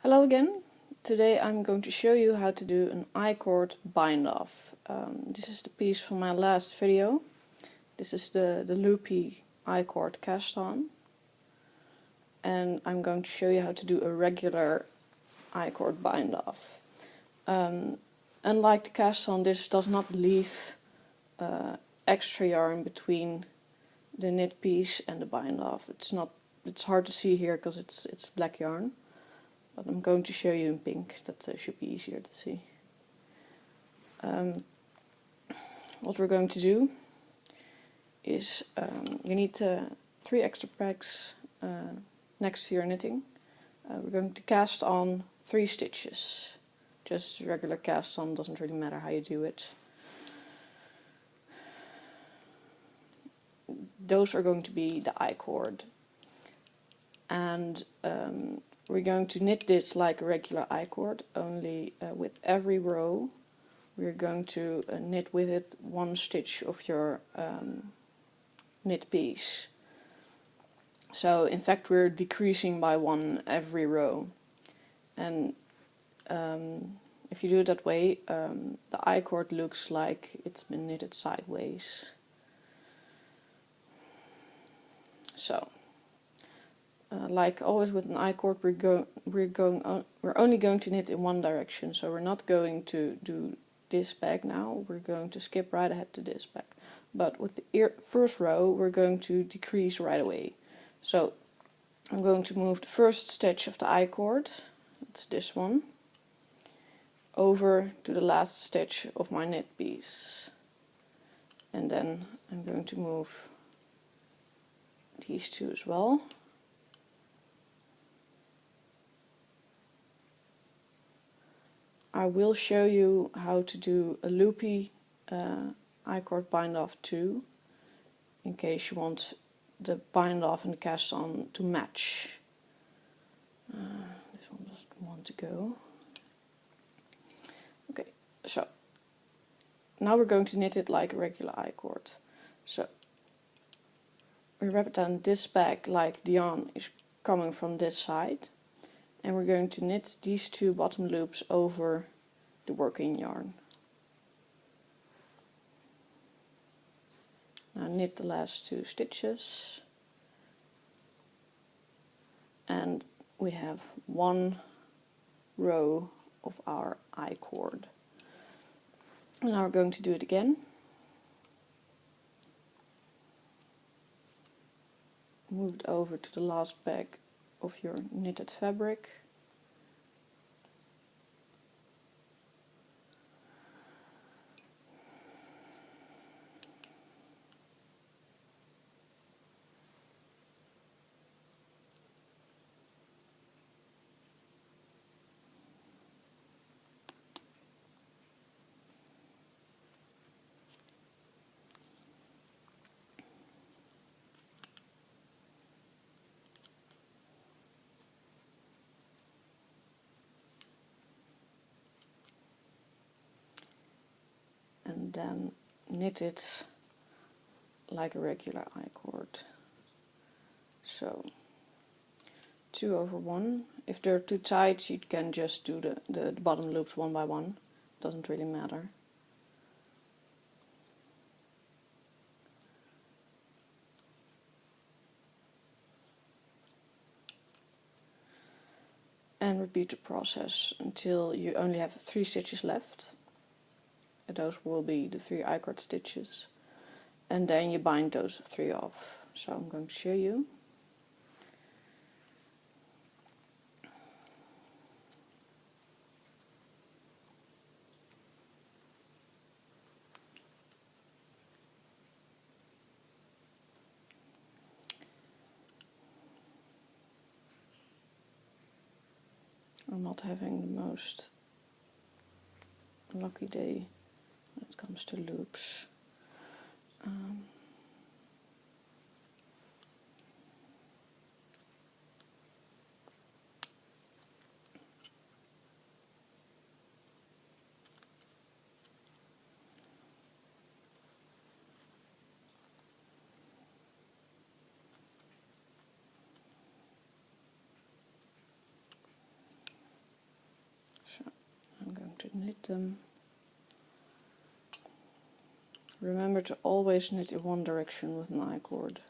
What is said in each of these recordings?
Hello again. Today I'm going to show you how to do an I-cord bind off. This is the piece from my last video. This is the loopy I-cord cast on. And I'm going to show you how to do a regular I-cord bind off. Unlike the cast on, this does not leave extra yarn between the knit piece and the bind off. It's hard to see here because it's black yarn. But I'm going to show you in pink, that should be easier to see. What we're going to do is you need 3 extra pegs next to your knitting. We're going to cast on 3 stitches. Just regular cast on, doesn't really matter how you do it. Those are going to be the I-cord. And we're going to knit this like a regular I-cord, only with every row we're going to knit with it 1 stitch of your knit piece. So in fact we're decreasing by 1 every row. And if you do it that way, the I-cord looks like it's been knitted sideways. So. Like always with an I-cord, we're only going to knit in one direction, so we're not going to do this back now. We're going to skip right ahead to this back. But with the first row, we're going to decrease right away. So I'm going to move the first stitch of the I-cord, it's this one, over to the last stitch of my knit piece, and then I'm going to move these 2 as well. I will show you how to do a loopy I-cord bind off too, in case you want the bind off and the cast on to match. This one doesn't want to go. Okay, so now we're going to knit it like a regular I-cord. So we wrap it down this back like the yarn is coming from this side. And we're going to knit these 2 bottom loops over the working yarn. Now knit the last 2 stitches. And we have 1 row of our I-cord. And now we're going to do it again. Move it over to the last peg of your knitted fabric. And then knit it like a regular I-cord. So 2 over 1. If they're too tight, you can just do the bottom loops 1 by 1. Doesn't really matter. And repeat the process until you only have 3 stitches left. And those will be the 3 I-cord stitches. And then you bind those 3 off. So I'm going to show you. I'm not having the most lucky day when it comes to loops. knit them. Remember to always knit in one direction with an I-cord.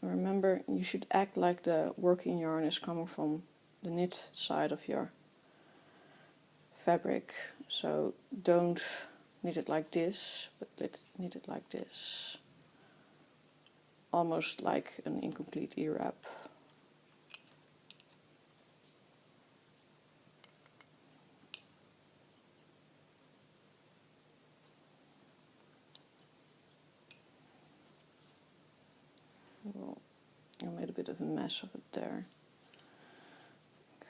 Remember, you should act like the working yarn is coming from the knit side of your fabric. So don't knit it like this, but knit it like this. Almost like an incomplete E-wrap. Well, I made a bit of a mess of it there.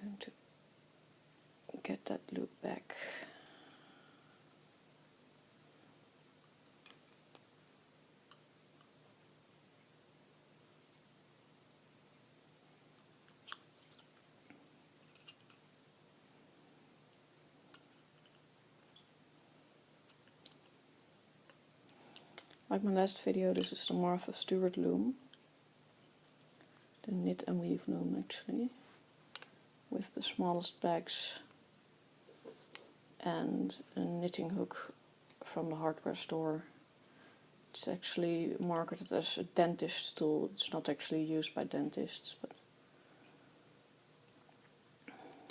I'm going to get that loop back. Like my last video, this is the Martha Stewart loom. The knit and weave loom actually. With the smallest bags and a knitting hook from the hardware store. It's actually marketed as a dentist tool. It's not actually used by dentists, but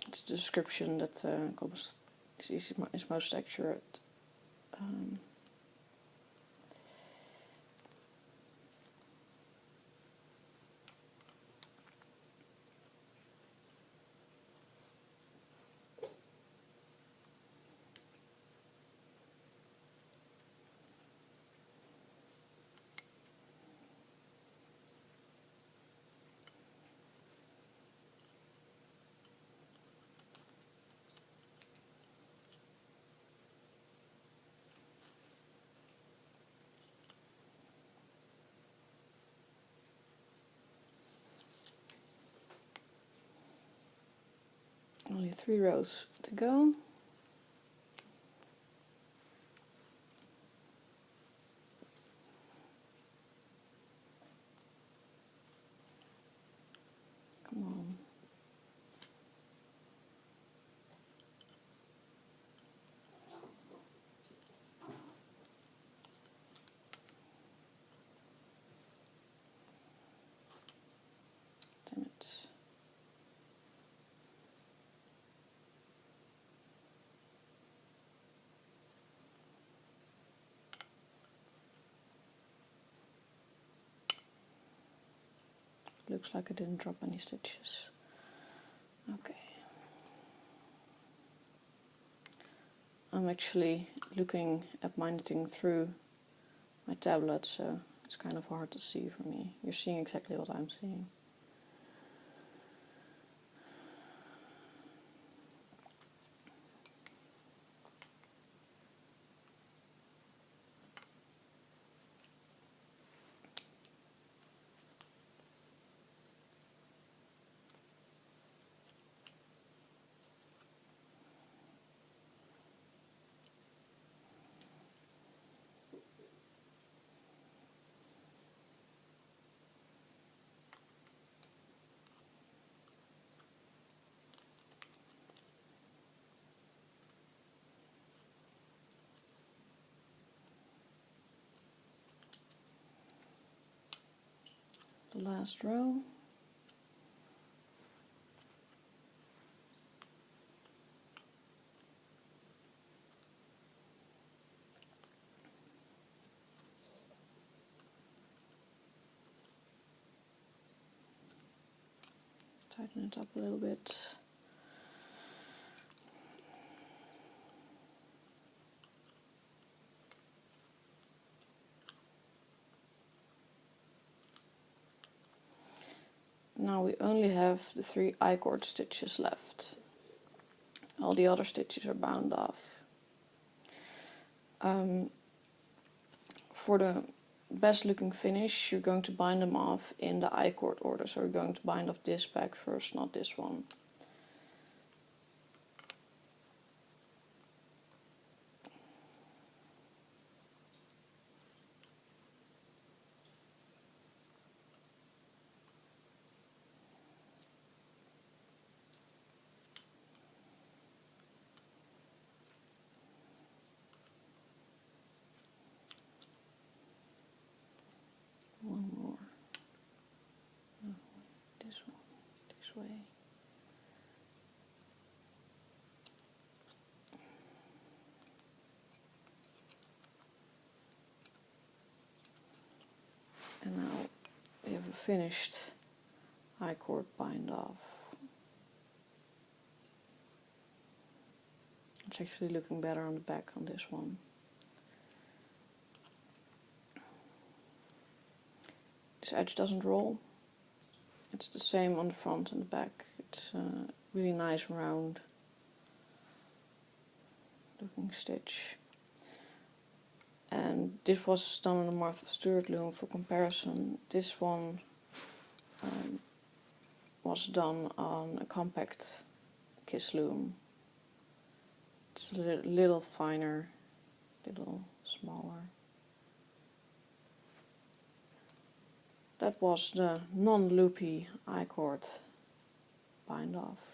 it's the description that is most accurate. Only 3 rows to go. Come on. Damn it. Looks like I didn't drop any stitches. Okay. I'm actually looking at my knitting through my tablet, so it's kind of hard to see for me. You're seeing exactly what I'm seeing. The last row. Tighten it up a little bit. now we only have the 3 I-cord stitches left. All the other stitches are bound off. For the best looking finish, you're going to bind them off in the I-cord order. So we're going to bind off this back first, not this one. One more. No, this one, this way. And now we have a finished I-cord bind off. It's actually looking better on the back on this one. This edge doesn't roll. It's the same on the front and the back. It's really nice round looking stitch. And this was done on the Martha Stewart loom for comparison. This one was done on a compact Kiss loom. It's a little finer, little smaller. That was the non-loopy I-cord bind off.